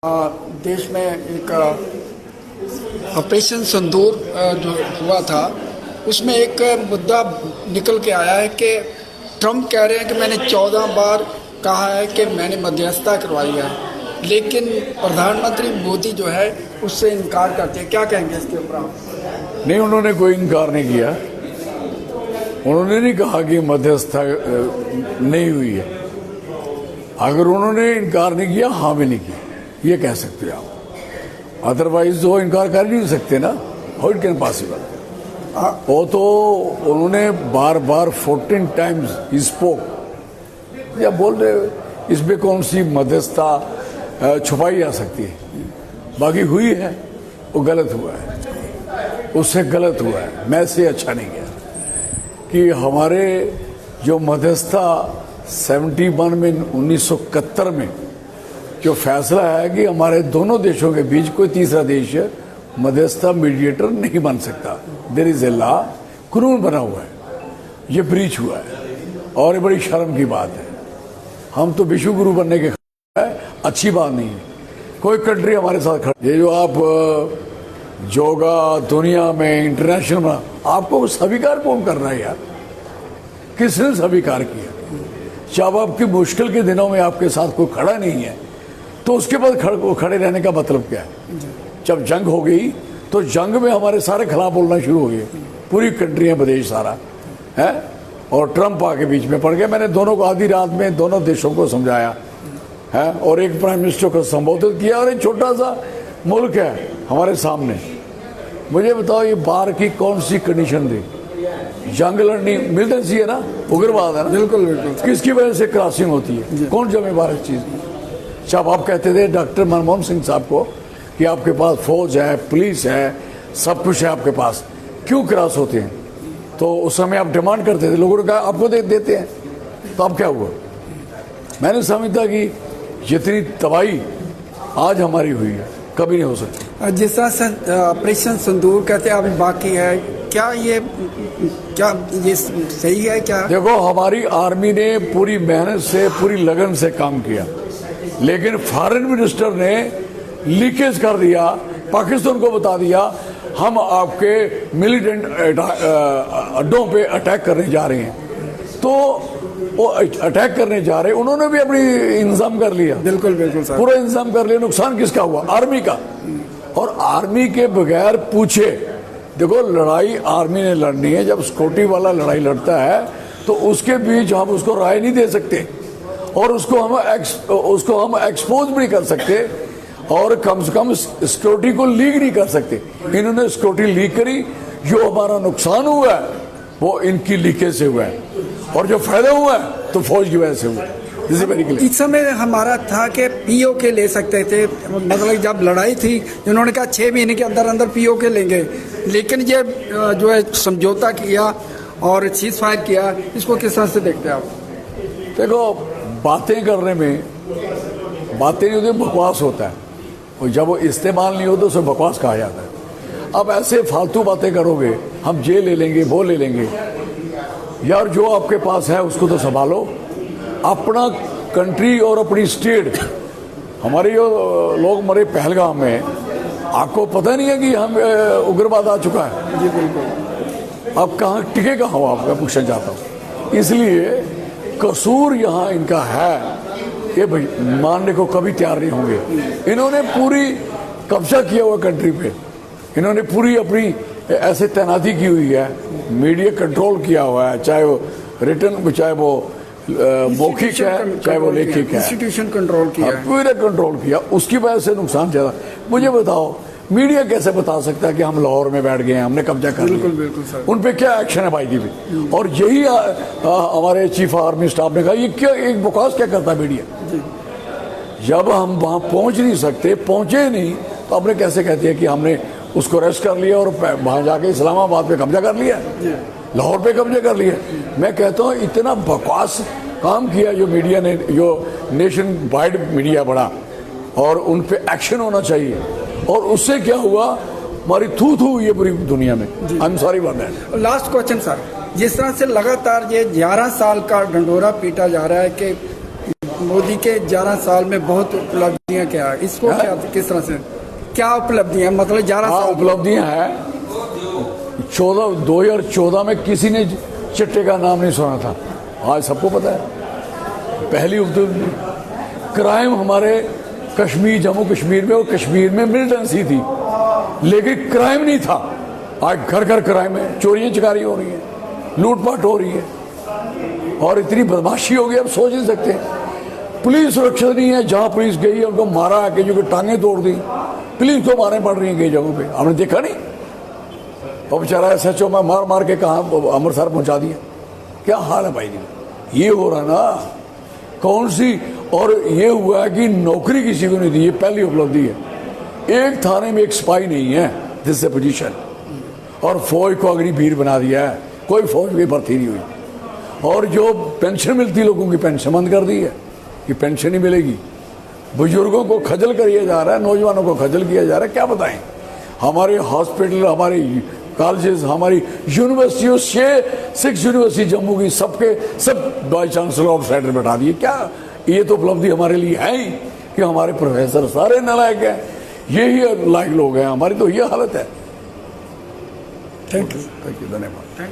देश में एक ऑपरेशन सिंदूर जो हुआ था उसमें एक मुद्दा निकल के आया है कि ट्रंप कह रहे हैं कि मैंने 14 बार कहा है कि मैंने मध्यस्थता करवाई है, लेकिन प्रधानमंत्री मोदी जो है उससे इनकार करते हैं। क्या कहेंगे इसके ऊपर आप? नहीं, उन्होंने कोई इनकार नहीं किया। उन्होंने नहीं कहा कि मध्यस्थता नहीं हुई है। अगर उन्होंने इनकार नहीं किया, हाँ भी नहीं किया, ये कह सकते हैं आप। अदरवाइज वो इनकार कर नहीं सकते ना। How it can possible? वो तो उन्होंने बार बार 14 टाइम्स ही स्पोक। या बोल रहे इसमें कौन सी मध्यस्थता छुपाई जा सकती है? बाकी हुई है, वो गलत हुआ है, उससे गलत हुआ है। मैं से अच्छा नहीं गया कि हमारे जो मध्यस्थता 71 में 1971 में जो फैसला है कि हमारे दोनों देशों के बीच कोई तीसरा देश मध्यस्थता मीडिएटर नहीं बन सकता। देयर इज ए लॉ, कानून बना हुआ है, ये ब्रीच हुआ है और ये बड़ी शर्म की बात है। हम तो विश्व गुरु बनने के है, अच्छी बात नहीं है। कोई कंट्री हमारे साथ खड़ी, ये जो आप जोगा दुनिया में इंटरनेशनल, आपको स्वीकार कौन कर रहा है यार? किसने स्वीकार किया? जब आपकी मुश्किल के दिनों में आपके साथ कोई खड़ा नहीं है तो उसके बाद खड़े रहने का मतलब क्या है? जब जंग हो गई तो जंग में हमारे सारे खिलाफ बोलना शुरू हो गए, पूरी कंट्रियां, प्रदेश सारा है, और ट्रंप आके बीच में पड़ गया। मैंने दोनों को आधी रात में दोनों देशों को समझाया है और एक प्राइम मिनिस्टर को संबोधित किया। और एक छोटा सा मुल्क है हमारे सामने, मुझे बताओ ये बाहर की कौन सी कंडीशन थी? जंग लड़नी, मिलिटेंसी है ना, उग्रवाद है ना। बिल्कुल बिल्कुल। किसकी वजह से क्रॉसिंग होती है? कौन जिम्मेवार इस चीज की? जब आप कहते थे डॉक्टर मनमोहन सिंह साहब को कि आपके पास फौज है, पुलिस है, सब कुछ है आपके पास, क्यों क्रॉस होते हैं? तो उस समय आप डिमांड करते थे, लोगों ने कहा आपको देते हैं। तो अब क्या हुआ? मैंने समझता कि जितनी तबाही आज हमारी हुई है कभी नहीं हो सकती। जिस तरह से ऑपरेशन सिंदूर कहते हैं अभी बाकी है, क्या ये सही है क्या? देखो, हमारी आर्मी ने पूरी मेहनत से, पूरी लगन से काम किया, लेकिन फॉरेन मिनिस्टर ने लीकेज कर दिया, पाकिस्तान को बता दिया हम आपके मिलिटेंट अड्डों पे अटैक करने जा रहे हैं। तो वो अटैक करने जा रहे, उन्होंने भी अपनी इंतजाम कर लिया। बिल्कुल बिल्कुल सर, पूरा इंतजाम कर लिया। नुकसान किसका हुआ? आर्मी का। और आर्मी के बगैर पूछे, देखो लड़ाई आर्मी ने लड़नी है। जब सिक्योरिटी वाला लड़ाई लड़ता है तो उसके बीच हम उसको राय नहीं दे सकते और उसको हम एक्सपोज भी नहीं कर सकते और कम से कम सिक्योरिटी को लीक नहीं कर सकते। इन्होंने सिक्योरिटी लीक करी, जो हमारा नुकसान हुआ है वो इनकी लीकेज से हुआ है और जो फायदा हुआ है तो फौज की वजह से हुआ है। इस समय हमारा था कि पीओके ले सकते थे, मतलब जब लड़ाई थी इन्होंने कहा 6 महीने के अंदर अंदर पीओके लेंगे, लेकिन ये जो है समझौता किया और सीज फायर किया, इसको किस तरह से देखते हैं आप? देखो, बातें करने में बातें नहीं होती, बकवास होता है, और जब वो इस्तेमाल नहीं होता उसे बकवास कहा जाता है। अब ऐसे फालतू बातें करोगे, हम ये ले लेंगे वो ले लेंगे, यार जो आपके पास है उसको तो संभालो। अपना कंट्री और अपनी स्टेट, हमारे जो लोग मरे पहलगाम में, आपको पता नहीं है कि हम उग्रवाद आ चुका है? जी बिल्कुल। अब कहाँ टिके कहाँ हो आप, मैं पूछना चाहता हूँ। इसलिए कसूर यहाँ इनका है, ये भाई मानने को कभी तैयार नहीं होंगे। इन्होंने पूरी कब्जा किया हुआ कंट्री पे, इन्होंने पूरी अपनी ऐसे तैनाती की हुई है, मीडिया कंट्रोल किया हुआ है, चाहे वो रिटर्न, चाहे वो मौखिक है, चाहे वो लेखिक है, इंस्टीट्यूशन कंट्रोल किया, पूरा कंट्रोल किया। उसकी वजह से नुकसान ज्यादा। मुझे बताओ, मीडिया कैसे बता सकता है कि हम लाहौर में बैठ गए हैं, हमने कब्जा कर लिया? बिल्कुल बिल्कुल सर। उन पे क्या एक्शन है भाई जी भी? और यही हमारे चीफ आर्मी स्टाफ ने कहा, ये क्या एक बकवास क्या करता है मीडिया? जब हम वहां पहुंच नहीं सकते, पहुंचे नहीं, तो आपने कैसे कहती है कि हमने उसको अरेस्ट कर लिया और वहां जाके इस्लामाबाद पे कब्जा कर लिया, लाहौर पे कब्जा कर लिया? मैं कहता हूँ इतना बकवास काम किया जो मीडिया ने, जो नेशन वाइड मीडिया बड़ा, और उन पे एक्शन होना चाहिए। और उससे क्या हुआ? हमारी थू हुई है पूरी दुनिया में। I am sorry for that. Last question sir, जिस तरह से लगातार ये 11 साल का ढंढोरा पीटा जा रहा है कि मोदी के 11 साल में बहुत उपलब्धियां क्या है, इसको क्या किस तरह से क्या उपलब्धियां, मतलब 11 हाँ साल उपलब्धियां हैं। 2014 में किसी ने चिट्टे का नाम नहीं सुना था, आज सबको पता है। पहली उपलब्धि क्राइम हमारे कश्मीर, जम्मू कश्मीर में और कश्मीर में मिलिटेंसी थी, लेकिन क्राइम नहीं था। आज घर घर क्राइम है, चोरियां चकारी हो रही है, लूटपाट हो रही है, और इतनी बदमाशी हो गई अब सोच नहीं सकते। पुलिस सुरक्षित नहीं है, जहां पुलिस गई है उनको मारा आके, जो टांगे तोड़ दी, पुलिस को मारने पड़ रही है कई जगहों पे, हमने देखा नहीं। और बेचारा SHO में मार मार के कहा अमृतसर पहुंचा दिया। क्या हाल है भाई जी, ये हो रहा ना कौन सी। और ये हुआ कि नौकरी किसी को नहीं दी, ये पहली उपलब्धि है। एक थाने में एक सिपाही नहीं है जिससे पोजीशन, और फौज को अग्निवीर बना दिया है, कोई फौज की भर्ती नहीं हुई। और जो पेंशन मिलती लोगों की पेंशन बंद कर दी है कि पेंशन नहीं मिलेगी। बुजुर्गों को खजल किया जा रहा है, नौजवानों को खजल किया जा रहा है। क्या बताएं, हमारे हॉस्पिटल, हमारे कॉलेजेस, हमारी यूनिवर्सिटियों, 6 यूनिवर्सिटी जम्मू की सबके सब वाइस चांसलर आउटसाइडर बैठा दिए। क्या ये तो उपलब्धि हमारे लिए है ही कि हमारे प्रोफेसर सारे नालायक हैं, यही लायक लोग हैं। हमारी तो ये हालत है। थैंक यू, धन्यवाद।